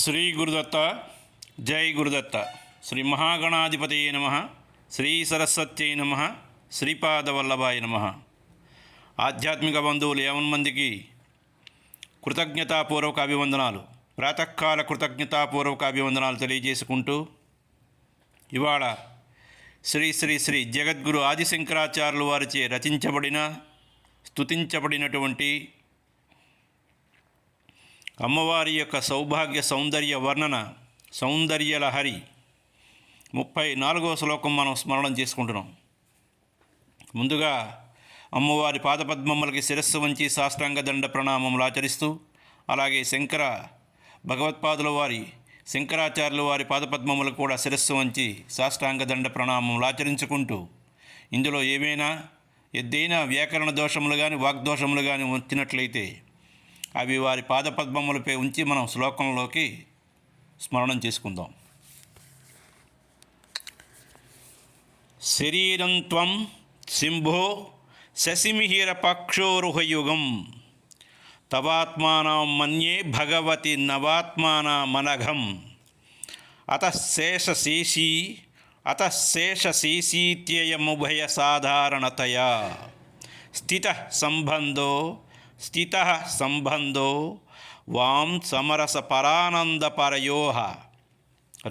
శ్రీ గురుదత్త. జై గురుదత్త. శ్రీ మహాగణాధిపతయే నమః. శ్రీ సరస్వత్యై నమః. శ్రీపాదవల్లభాయ నమః. ఆధ్యాత్మిక బంధువులు మందికి కృతజ్ఞతాపూర్వక అభివందనాలు, ప్రాతకాల కృతజ్ఞతాపూర్వక అభివందనాలు తెలియజేసుకుంటూ ఇవాళ శ్రీ శ్రీ శ్రీ జగద్గురు ఆదిశంకరాచార్యులు వారిచే రచించబడిన స్తుతించబడినటువంటి అమ్మవారి యొక్క సౌభాగ్య సౌందర్య వర్ణన సౌందర్యలహరి 34వ శ్లోకం మనం స్మరణం చేసుకుంటున్నాం. ముందుగా అమ్మవారి పాదపద్మములకి శిరస్సు వంచి సాష్టాంగ దండ ప్రణామములు ఆచరిస్తూ, అలాగే శంకర భగవత్పాదుల వారి శంకరాచార్యుల వారి పాదపద్మములకు కూడా శిరస్సు వంచి సాష్టాంగ దండ ప్రణామములు ఆచరించుకుంటూ, ఇందులో ఏమైనా ఎద్దైనా వ్యాకరణ దోషములు కానీ వాగ్దోషములు కానీ వచ్చినట్లయితే అవి వారి పాదపద్మములపై ఉంచి మనం శ్లోకంలోకి స్మరణం చేసుకుందాం. శరీరం త్వం శంభో శశిమిహిర పక్షోరుహయుగం తవాత్మానం మన్యే భగవతి నవాత్మానమనఘం అతశేషశేషీత్యయముభయ సాధారణతయా స్థితః సంబంధో వాం సమరస పరానందపరయోః.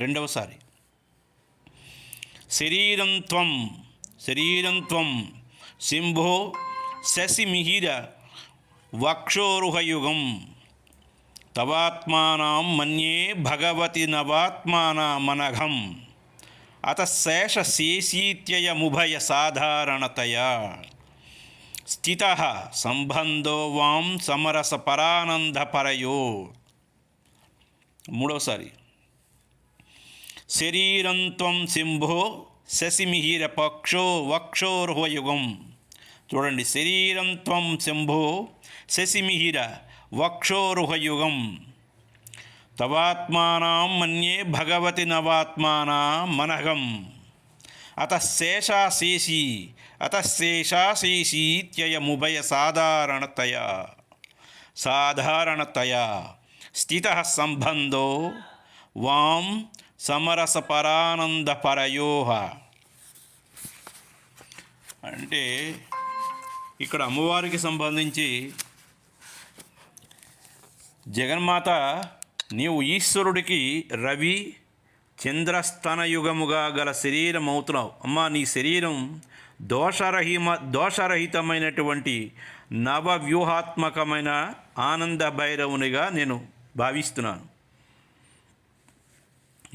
రెండవసారి శరీరం త్వం శంభో శశిమిహిర వక్షోరుహయుగం తవాత్మానం మన్యే భగవతి నవాత్మానమనఘం అతశేషశేషీత్యయముభయ సాధారణతయా స్థితః సంబంధో వాం సమరస పరానందపరయో. మూడవసారి శరీరం త్వం శంభో శశిమిహిర వక్షోర్హయుగం. చూడండి, శరీరం త్వం శంభో శశిమిహిర వక్షోర్హయుగం తవాత్మానం మన్యే భగవతి నవాత్మానమనఘం అతశేషాశేషీత్యయముభయ సాధారణతయా స్థితః సంబంధో వాం సమరస పరానందపరయోః. అంటే ఇక్కడ అమ్మవారికి సంబంధించి జగన్మాత, నీవు ఈశ్వరుడికి రవి చంద్రస్తనయుగముగా గల శరీరం అవుతున్నావు. అమ్మా, నీ శరీరం దోషరహితమైనటువంటి నవవ్యూహాత్మకమైన ఆనంద భైరవునిగా నేను భావిస్తున్నాను.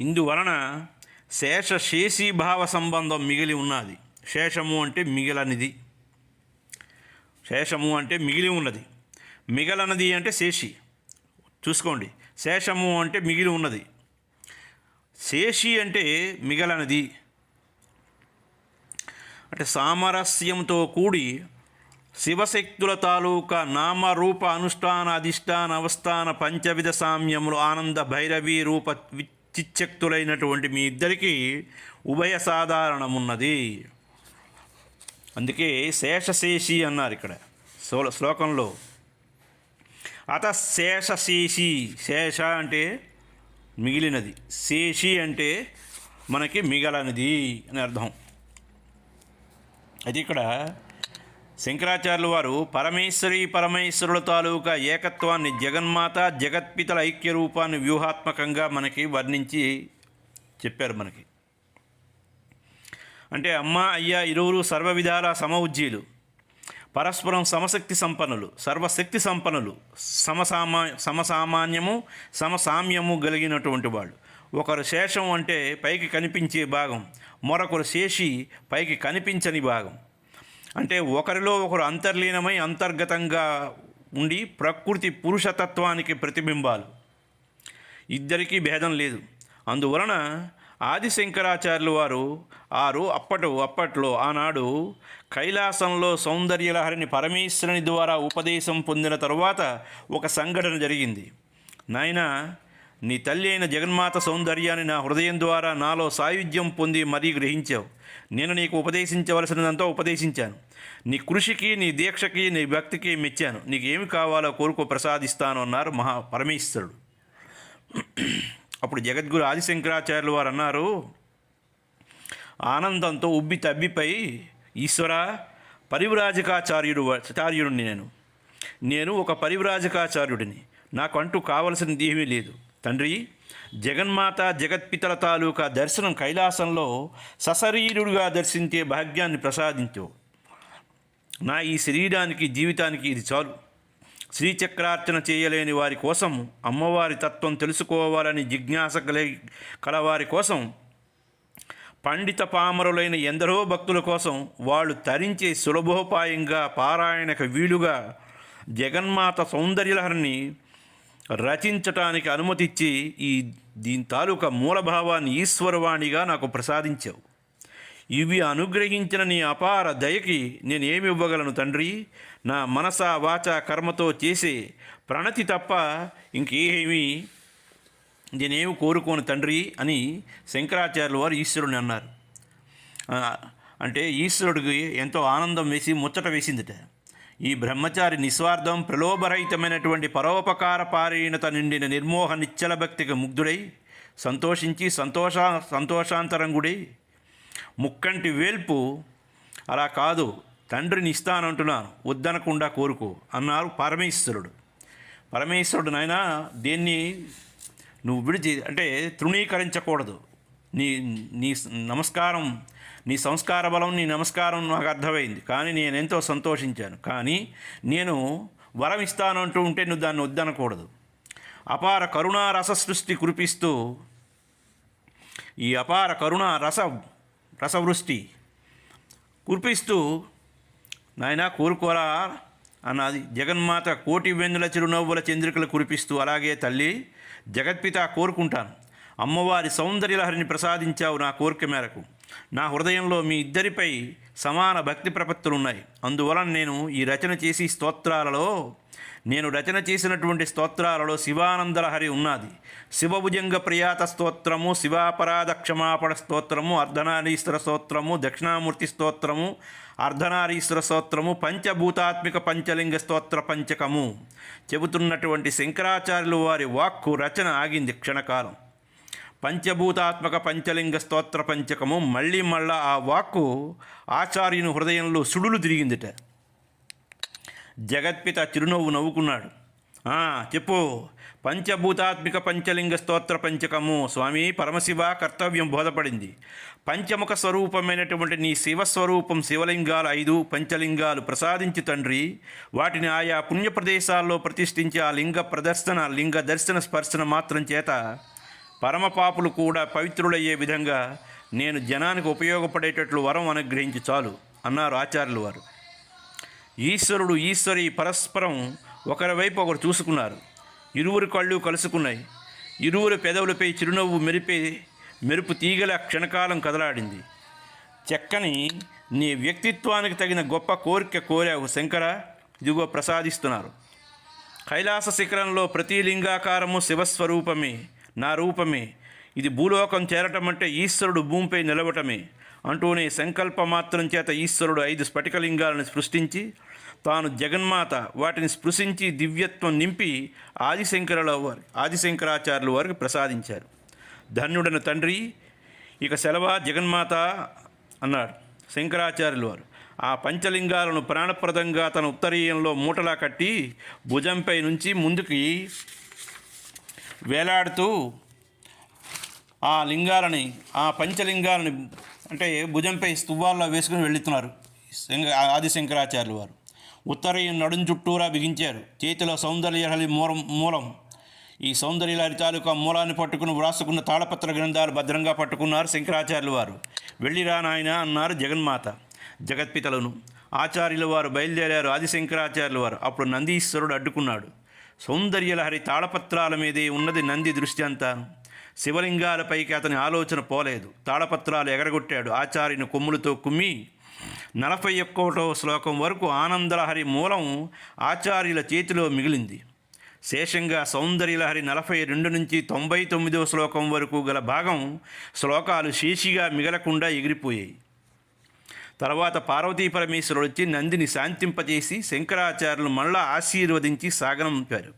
ఇందువలన శేషశేషీభావ సంబంధం మిగిలి ఉన్నది. శేషము అంటే మిగిలనిది, శేషము అంటే మిగిలి ఉన్నది, మిగలనది అంటే శేషి. చూసుకోండి, శేషము అంటే మిగిలి ఉన్నది, శేషి అంటే మిగలనది. అంటే సామరస్యంతో కూడి శివశక్తుల తాలూకా నామరూప అనుష్ఠాన అధిష్టాన అవస్థాన పంచవిధ సామ్యములు ఆనంద భైరవీ రూప చిచ్చక్తులైనటువంటి మీ ఇద్దరికీ ఉభయ సాధారణమున్నది. అందుకే శేషశేషి అన్నారు ఇక్కడ శ్లోకంలో. అతశేషశేషి, శేష అంటే మిగిలినది, శేషి అంటే మనకి మిగలనిది అని అర్థం. అది ఇక్కడ శంకరాచార్యుల వారు పరమేశ్వరుల తాలూకా ఏకత్వాన్ని, జగన్మాత జగత్పితల ఐక్య రూపాన్ని వ్యూహాత్మకంగా మనకి వర్ణించి చెప్పారు. మనకి అంటే అమ్మ అయ్య ఇరువురు సర్వ విధాల సమఉజ్జీలు, పరస్పరం సమశక్తి సంపన్నులు, సర్వశక్తి సంపన్నులు, సమసామ్యము కలిగినటువంటి వాళ్ళు. ఒకరు శేషం అంటే పైకి కనిపించే భాగం, మరొకరు శేషి పైకి కనిపించని భాగం. అంటే ఒకరిలో ఒకరు అంతర్లీనమై అంతర్గతంగా ఉండి ప్రకృతి పురుషతత్వానికి ప్రతిబింబాలు. ఇద్దరికీ భేదం లేదు. అందువలన ఆదిశంకరాచార్యులు వారు అప్పట్లో ఆనాడు కైలాసంలో సౌందర్యలహరిని పరమేశ్వరుని ద్వారా ఉపదేశం పొందిన తరువాత ఒక సంఘటన జరిగింది. నాయనా, నీ తల్లి అయిన జగన్మాత సౌందర్యాన్ని నా హృదయం ద్వారా నాలో సాయుధ్యం పొంది మరీ గ్రహించావు. నేను నీకు ఉపదేశించవలసినదంతా ఉపదేశించాను. నీ కృషికి, నీ దీక్షకి, నీ భక్తికి మెచ్చాను. నీకు ఏమి కావాలో కోరుకో, ప్రసాదిస్తాను అన్నారు పరమేశ్వరుడు. అప్పుడు జగద్గురు ఆదిశంకరాచార్యులు వారు అన్నారు, ఆనందంతో ఉబ్బి తబ్బిపై, ఈశ్వర, పరివ్రాజకాచార్యుడిని నేను ఒక పరివ్రాజకాచార్యుడిని. నాకంటూ కావలసింది ఏమీ లేదు తండ్రి. జగన్మాత జగత్పితల తాలూకా దర్శనం కైలాసంలో సశరీరుడుగా దర్శించే భాగ్యాన్ని ప్రసాదించు. నా ఈ శరీరానికి జీవితానికి ఇది చాలు. శ్రీచక్రార్చన చేయలేని వారి కోసం, అమ్మవారి తత్వం తెలుసుకోవాలని జిజ్ఞాస కలవారి కోసం, పండిత పామరులైన ఎందరో భక్తుల కోసం, వాళ్ళు తరించే సులభోపాయంగా పారాయణకు వీలుగా జగన్మాత సౌందర్యలహరిని రచించటానికి అనుమతిచ్చి దీని తాలూకా మూలభావాన్ని ఈశ్వరవాణిగా నాకు ప్రసాదించావు. ఇవి అనుగ్రహించిన నీ అపార దయకి నేనేమి ఇవ్వగలను తండ్రి? నా మనస వాచ కర్మతో చేసే ప్రణతి తప్ప ఇంకేమీ నేనేమి కోరుకోను తండ్రి అని శంకరాచార్యుల వారు ఈశ్వరుని అన్నారు. అంటే ఈశ్వరుడికి ఎంతో ఆనందం వేసి ముచ్చట వేసిందిట. ఈ బ్రహ్మచారి నిస్వార్థం ప్రలోభరహితమైనటువంటి పరోపకార పారీణత నిండిన నిర్మోహ నిశ్చల భక్తికి ముగ్ధుడై సంతోషించి సంతోషాంతరంగుడై ముక్కంటి వేల్పు, అలా కాదు తండ్రిని ఇస్తానంటున్నాను, వద్దనకుండా కోరుకో అన్నారు పరమేశ్వరుడు. పరమేశ్వరుడు, నాయనా దేన్ని నువ్వు విడిచి అంటే తృణీకరించకూడదు. నీ నీ నమస్కారం, నీ సంస్కార బలం, నీ నమస్కారం నాకు అర్థమైంది. కానీ నేను ఎంతో సంతోషించాను. కానీ నేను వరం ఇస్తానంటూ ఉంటే నువ్వు దాన్ని వద్దనకూడదు. అపార కరుణా రస సృష్టి కురిపిస్తూ, ఈ అపార కరుణా రసవృష్టి కురిపిస్తూ నాయనా కోరుకోరా అన్నది జగన్మాత. కోటి వెన్నుల చిరునవ్వుల చంద్రికలు కురిపిస్తూ, అలాగే తల్లి జగత్పిత కోరుకుంటాను. అమ్మవారి సౌందర్యలహరిని ప్రసాదించావు నా కోరిక మేరకు. నా హృదయంలో మీ ఇద్దరిపై సమాన భక్తి ప్రపత్తులున్నాయి. అందువలన నేను రచన చేసినటువంటి స్తోత్రాలలో శివానందలహరి ఉన్నది. శివభుజంగ ప్రియాత స్తోత్రము, శివాపరాధ క్షమాపణ స్తోత్రము, అర్ధనారీశ్వర స్తోత్రము, దక్షిణామూర్తి స్తోత్రము, అర్ధనారీశ్వర స్తోత్రము, పంచభూతాత్మిక పంచలింగ స్తోత్ర పంచకము చెబుతున్నటువంటి శంకరాచార్యులు వారి వాక్కు రచన ఆగింది క్షణకాలం. పంచభూతాత్మక పంచలింగ స్తోత్ర పంచకము మళ్ళా ఆ వాక్కు ఆచార్యుని హృదయంలో సుడులు తిరిగిందిట. జగత్పిత చిరునవ్వు నవ్వుకున్నాడు. చెప్పు, పంచభూతాత్మిక పంచలింగ స్తోత్ర పంచకము. స్వామి పరమశివ, కర్తవ్యం బోధపడింది. పంచముఖ స్వరూపమైనటువంటి నీ శివస్వరూపం శివలింగాలు 5 పంచలింగాలు ప్రసాదించి తండ్రి, వాటిని ఆయా పుణ్యప్రదేశాల్లో ప్రతిష్ఠించి ఆ లింగ దర్శన స్పర్శన మాత్రం చేత పరమపాపులు కూడా పవిత్రులయ్యే విధంగా నేను జనానికి ఉపయోగపడేటట్లు వరం అనుగ్రహించి చాలు అన్నారు ఆచార్యులు వారు. ఈశ్వరుడు ఈశ్వరి పరస్పరం ఒకరి వైపు ఒకరు చూసుకున్నారు. ఇరువురి కళ్ళు కలుసుకున్నాయి. ఇరువురి పెదవులపై చిరునవ్వు మెరుపు తీగల క్షణకాలం కదలాడింది. చెక్కని నీ వ్యక్తిత్వానికి తగిన గొప్ప కోరిక కోరావు శంకర, ఇదిగో ప్రసాదిస్తున్నారు. కైలాస శిఖరంలో ప్రతి లింగాకారము శివస్వరూపమే, నా రూపమే. ఇది భూలోకం చేరటం అంటే ఈశ్వరుడు భూమిపై నిలవటమే అంటూనే సంకల్ప మాత్రం చేత ఈశ్వరుడు 5 స్ఫటికలింగాలను సృష్టించి తాను జగన్మాత వాటిని స్పృశించి దివ్యత్వం నింపి ఆదిశంకరాచార్యుల వారికి ప్రసాదించారు. ధన్యుడన తండ్రి, ఇక సెలవా జగన్మాత అన్నాడు శంకరాచార్యుల వారు. ఆ పంచలింగాలను ప్రాణప్రదంగా తన ఉత్తరీయంలో మూటలా కట్టి భుజంపై నుంచి ముందుకి వేలాడుతూ ఆ పంచలింగాలని అంటే భుజంపై స్తువ్వాల్లో వేసుకుని వెళుతున్నారు ఆదిశంకరాచార్యులు వారు. ఉత్తరీయం నడుం చుట్టూరా బిగించారు. చేతిలో సౌందర్యలహరి మూలం. ఈ సౌందర్యలహరి తాలూకా మూలాన్ని పట్టుకుని వ్రాసుకున్న తాళపత్ర గ్రంథాలు భద్రంగా పట్టుకున్నారు శంకరాచార్యులు వారు. వెళ్ళిరా నాయన అన్నారు జగన్మాత. జగత్పితలను ఆచార్యుల వారు బయలుదేరారు. ఆదిశంకరాచార్యుల వారు. అప్పుడు నందీశ్వరుడు అడ్డుకున్నాడు. సౌందర్యలహరి తాళపత్రాల మీదే ఉన్నది నంది దృష్టి అంతా. శివలింగాలపైకి అతని ఆలోచన పోలేదు. తాళపత్రాలు ఎగరగొట్టాడు. ఆచార్యుని కొమ్ములతో కుమ్మి 41వ శ్లోకం వరకు ఆనందలహరి మూలం ఆచార్యుల చేతిలో మిగిలింది. శేషంగా సౌందర్యలహరి 42 నుంచి 99వ శ్లోకం వరకు గల భాగం శ్లోకాలు శేషిగా మిగలకుండా ఎగిరిపోయాయి. తర్వాత పార్వతీ పరమేశ్వరుడు వచ్చి నందిని శాంతింపజేసి శంకరాచార్యులు మళ్ళా ఆశీర్వదించి సాగనంపారు.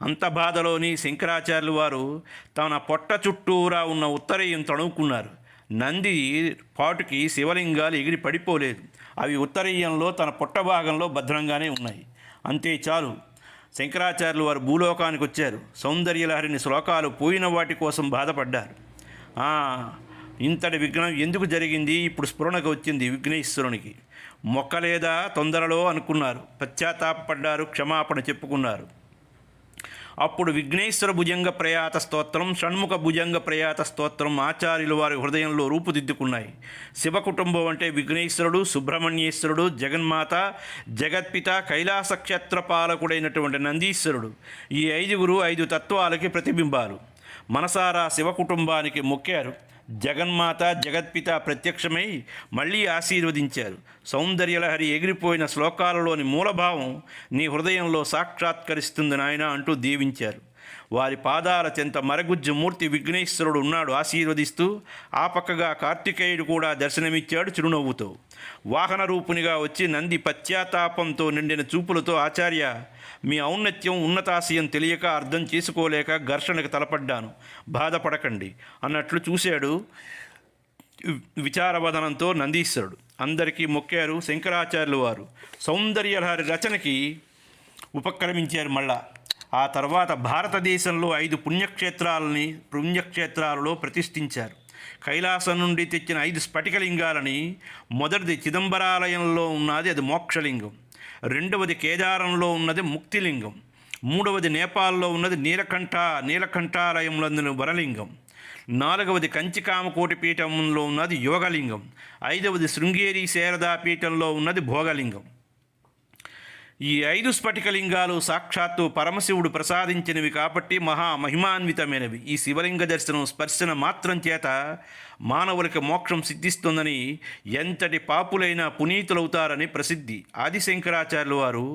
అంత బాధలోని శంకరాచార్యులు వారు తన పొట్ట చుట్టూరా ఉన్న ఉత్తరీయం తణుకున్నారు. నంది పాటుకి శివలింగాలు ఎగిరి పడిపోలేదు. అవి ఉత్తరీయంలో తన పొట్ట భాగంలో భద్రంగానే ఉన్నాయి. అంతే చాలు. శంకరాచార్యులు వారు భూలోకానికి వచ్చారు. సౌందర్యలహరిని శ్లోకాలు పోయిన వాటి కోసం బాధపడ్డారు. ఇంతటి విఘ్నం ఎందుకు జరిగింది? ఇప్పుడు స్ఫురణకు వచ్చింది విఘ్నేశ్వరునికి. మొక్కలేదా తొందరలో అనుకున్నారు. పశ్చాత్తాపడ్డారు, క్షమాపణ చెప్పుకున్నారు. అప్పుడు విఘ్నేశ్వర భుజంగ ప్రయాత స్తోత్రం, షణ్ముఖ భుజంగ ప్రయాత స్తోత్రం ఆచార్యులు వారి హృదయంలో రూపుదిద్దుకున్నాయి. శివ కుటుంబం అంటే విఘ్నేశ్వరుడు, సుబ్రహ్మణ్యేశ్వరుడు, జగన్మాత, జగత్పిత, కైలాస క్షేత్రపాలకుడైనటువంటి నందీశ్వరుడు. ఈ 5 తత్వాలకి ప్రతిబింబాలు. మనసారా శివ కుటుంబానికి మొక్కారు. జగన్మాత, జగత్పిత ప్రత్యక్షమై మళ్ళీ ఆశీర్వదించారు. సౌందర్యలహరి ఎగిరిపోయిన శ్లోకాలలోని మూలభావం నీ హృదయంలో సాక్షాత్కరిస్తుంది నాయన అంటూ దీవించారు. వారి పాదాల చెంత మరగుజ్జు మూర్తి విఘ్నేశ్వరుడు ఉన్నాడు ఆశీర్వదిస్తూ. ఆ పక్కగా కార్తికేయుడు కూడా దర్శనమిచ్చాడు చిరునవ్వుతో. వాహన రూపునిగా వచ్చి నంది పశ్చాత్తాపంతో నిండిన చూపులతో, ఆచార్య, మీ ఔన్నత్యం ఉన్నతాశయం తెలియక అర్థం చేసుకోలేక ఘర్షణకు తలపడ్డాను, బాధపడకండి అన్నట్లు చూశాడు విచారవదనంతో నందీశ్వరుడు. అందరికీ మొక్కారు. శంకరాచార్యులు వారు సౌందర్యలహరి రచనకి ఉపక్రమించారు. మళ్ళా ఆ తర్వాత భారతదేశంలో 5 పుణ్యక్షేత్రాలలో ప్రతిష్ఠించారు. కైలాసం నుండి తెచ్చిన 5 స్ఫటికలింగాలని, మొదటిది చిదంబరాలయంలో ఉన్నది, అది మోక్షలింగం. రెండవది కేదారంలో ఉన్నది ముక్తిలింగం. మూడవది నేపాల్లో ఉన్నది నీలకంఠాలయంలో వరలింగం. 4వది కంచికామకోటి పీఠంలో ఉన్నది యోగలింగం. 5వది శృంగేరి శారదా పీఠంలో ఉన్నది భోగలింగం. ఈ 5 స్ఫటికలింగాలు సాక్షాత్తు పరమశివుడు ప్రసాదించినవి కాబట్టి మహిమాన్వితమైనవి. ఈ శివలింగ దర్శనం స్పర్శన మాత్రం చేత మానవులకి మోక్షం సిద్ధిస్తుందని, ఎంతటి పాపులైనా పునీతులవుతారని ప్రసిద్ధి. ఆదిశంకరాచార్యులు వారు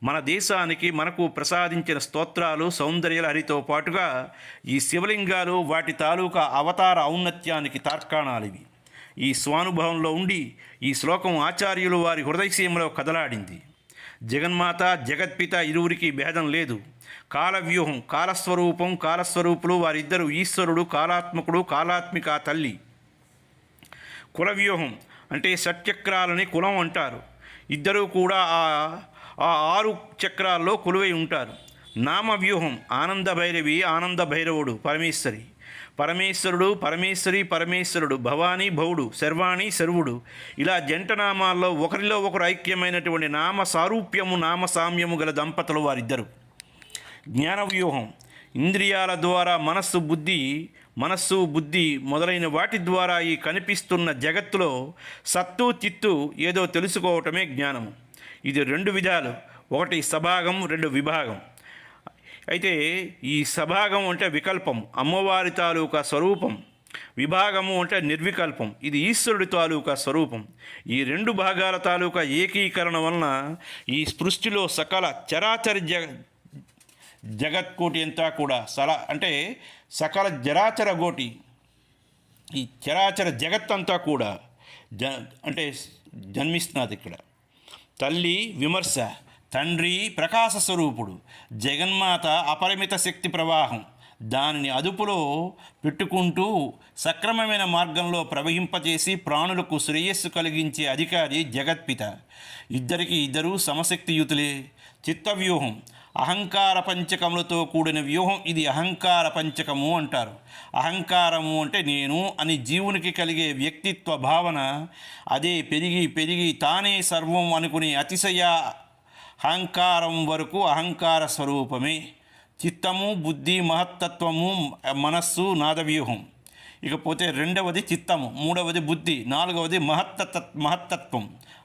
మన దేశానికి మనకు ప్రసాదించిన స్తోత్రాలు సౌందర్యలహరితో పాటుగా ఈ శివలింగాలు వాటి తాలూకా అవతార ఔన్నత్యానికి తార్కాణాలివి. ఈ స్వానుభవంలో ఉండి ఈ శ్లోకం ఆచార్యులు వారి హృదయసీమలో కదలాడింది. జగన్మాత, జగత్పిత ఇరువురికి భేదం లేదు. కాలవ్యూహం, కాలస్వరూపులు వారిద్దరూ ఈశ్వరుడు, కాలాత్మకుడు, కాలాత్మిక తల్లి. కులవ్యూహం అంటే షట్చక్రాలని కులం అంటారు. ఇద్దరూ కూడా ఆ 6 చక్రాల్లో కొలువై ఉంటారు. నామవ్యూహం ఆనంద భైరవి, ఆనంద భైరవుడు పరమేశ్వరుడు, పరమేశ్వరుడు, భవానీ భవుడు, శర్వాణి శర్వుడు. ఇలా జంటనామాల్లో ఒకరిలో ఒకరు ఐక్యమైనటువంటి నామ సారూప్యము, నామ సామ్యము గల దంపతులు వారిద్దరు. జ్ఞానవ్యూహం ఇంద్రియాల ద్వారా మనస్సు, బుద్ధి మొదలైన వాటి ద్వారా ఈ కనిపిస్తున్న జగత్తులో సత్తు చిత్తు ఏదో తెలుసుకోవటమే జ్ఞానము. ఇది 2 విధాలు. ఒకటి సభాగం, 2 విభాగం. అయితే ఈ సభాగం అంటే వికల్పం, అమ్మవారి తాలూకా స్వరూపం. విభాగము అంటే నిర్వికల్పం, ఇది ఈశ్వరుడి తాలూకా స్వరూపం. ఈ 2 భాగాల తాలూకా ఏకీకరణ వలన ఈ సృష్టిలో సకల చరాచర జగత్కోటి అంతా కూడా అంటే సకల జరాచర కోటి, ఈ చరాచర జగత్తంతా కూడా అంటే జన్మిస్తున్నది. ఇక్కడ తల్లి విమర్శ, తండ్రి ప్రకాశ స్వరూపుడు, జగన్మాత అపరిమిత శక్తి ప్రవాహం. దానిని అదుపులో పెట్టుకుంటూ సక్రమమైన మార్గంలో ప్రవహింపచేసి ప్రాణులకు శ్రేయస్సు కలిగించే అధికారి జగత్పిత. ఇద్దరు సమశక్తియుతులే. చిత్తవ్యూహం అహంకార పంచకములతో కూడిన వ్యూహం. ఇది అహంకార పంచకము అంటారు. అహంకారము అంటే నేను అని జీవునికి కలిగే వ్యక్తిత్వ భావన. అదే పెరిగి తానే సర్వం అనుకునే అతిశయ అహంకారం వరకు అహంకార స్వరూపమే. చిత్తము, బుద్ధి, మహత్తత్వము, మనస్సు, నాదవ్యూహం. ఇకపోతే 2వది చిత్తము, 3వది బుద్ధి, 4వది మహత్తత్వం,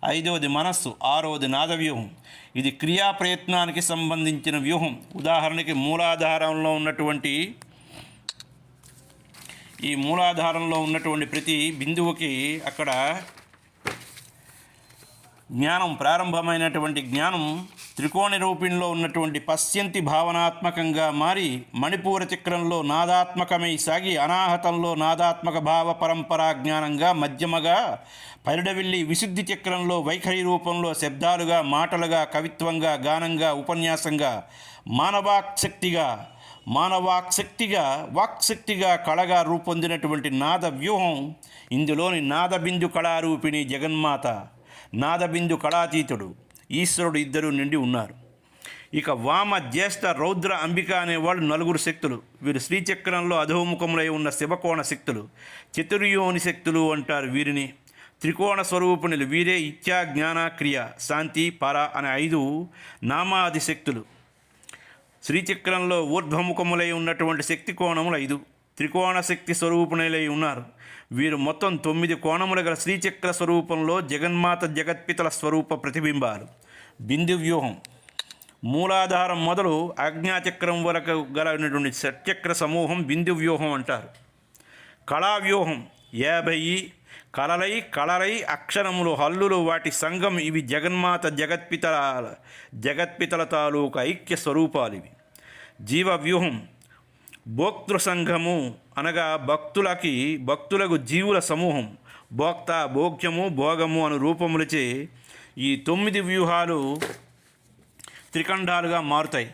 5వది మనస్సు, 6వది నాదవ్యూహం. ఇది క్రియా ప్రయత్నానికి సంబంధించిన వ్యూహం. ఉదాహరణకి మూలాధారంలో ఉన్నటువంటి ప్రతి బిందువుకి అక్కడ జ్ఞానం, ప్రారంభమైనటువంటి జ్ఞానం త్రికోణ రూపంలో ఉన్నటువంటి పశ్యంతి భావనాత్మకంగా మారి మణిపూర చక్రంలో నాదాత్మకమై సాగి అనాహతంలో నాదాత్మక భావ పరంపరా జ్ఞానంగా మధ్యమగా పరిడవిల్లి విశుద్ధి చక్రంలో వైఖరి రూపంలో శబ్దాలుగా, మాటలుగా, కవిత్వంగా, గానంగా, ఉపన్యాసంగా వాక్శక్తిగా కళగా రూపొందినటువంటి నాద వ్యూహం. ఇందులోని నాదబిందు కళారూపిణి జగన్మాత, నాదబిందు కళాతీతుడు ఈశ్వరుడు ఇద్దరు నిండి ఉన్నారు. ఇక వామ, జ్యేష్ఠ, రౌద్ర, అంబిక అనేవాళ్ళు నలుగురు శక్తులు. వీరు శ్రీచక్రంలో అధోముఖములై ఉన్న శివకోణ శక్తులు, చతుర్యోని శక్తులు అంటారు వీరిని. త్రికోణ స్వరూపిణులు వీరే ఇత్యా, జ్ఞాన, క్రియ, శాంతి, పర అనే 5 నామాది శక్తులు. శ్రీచక్రంలో ఊర్ధ్వముఖములై ఉన్నటువంటి శక్తి కోణములు 5 త్రికోణ శక్తి స్వరూపుణులై ఉన్నారు. వీరు మొత్తం 9 కోణములు గల శ్రీచక్ర స్వరూపంలో జగన్మాత జగత్పితల స్వరూప ప్రతిబింబాలు. బిందు వ్యూహం మూలాధారం మొదలు ఆజ్ఞాచక్రం వరకు గలటువంటి షట్చక్ర సమూహం బిందు వ్యూహం అంటారు. కళావ్యూహం 50 కళలై అక్షరములు, హల్లులు, వాటి సంఘం. ఇవి జగన్మాత జగత్పితల తాలూకు ఐక్య స్వరూపాలు ఇవి. జీవ వ్యూహం భోక్తృ సంఘము అనగా భక్తులకు జీవుల సమూహం. భోక్త, భోగ్యము, భోగము అను రూపములచే ఈ 9 వ్యూహాలు త్రిఖండాలుగా మారుతాయి.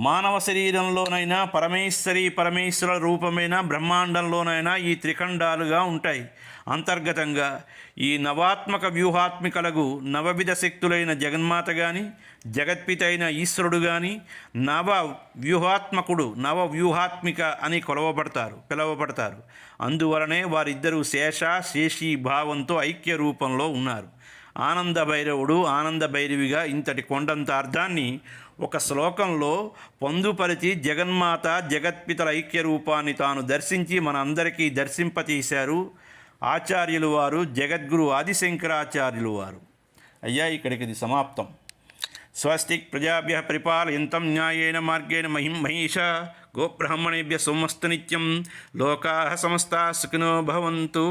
మానవ శరీరంలోనైనా పరమేశ్వర రూపమైన బ్రహ్మాండంలోనైనా ఈ త్రిఖండాలుగా ఉంటాయి. అంతర్గతంగా ఈ నవాత్మక వ్యూహాత్మికలకు నవవిధ శక్తులైన జగన్మాత కానీ, జగత్పిత అయిన ఈశ్వరుడు కానీ నవవ్యూహాత్మిక అని పిలువబడతారు. అందువలనే వారిద్దరూ శేషీ భావంతో ఐక్య రూపంలో ఉన్నారు. ఆనంద భైరవుడు, ఆనంద భైరవిగా ఇంతటి కొండంత అర్థాన్ని ఒక శ్లోకంలో పొందుపరిచి జగన్మాత జగత్పితల ఐక్య రూపాన్ని తాను దర్శించి మన అందరికీ దర్శింపతీశారు ఆచార్యులు వారు, జగద్గురు ఆదిశంకరాచార్యులు వారు. అయ్యా, ఇక్కడికి ఇది సమాప్తం. స్వస్తిక్ ప్రజాభ్యః పరిపాలయంతం న్యాయేన మార్గేణ మహిషా గోబ్రాహ్మణేభ్యः సోమస్తు నిత్యం. లోకాః సమస్తాః సుఖినో భవంతు.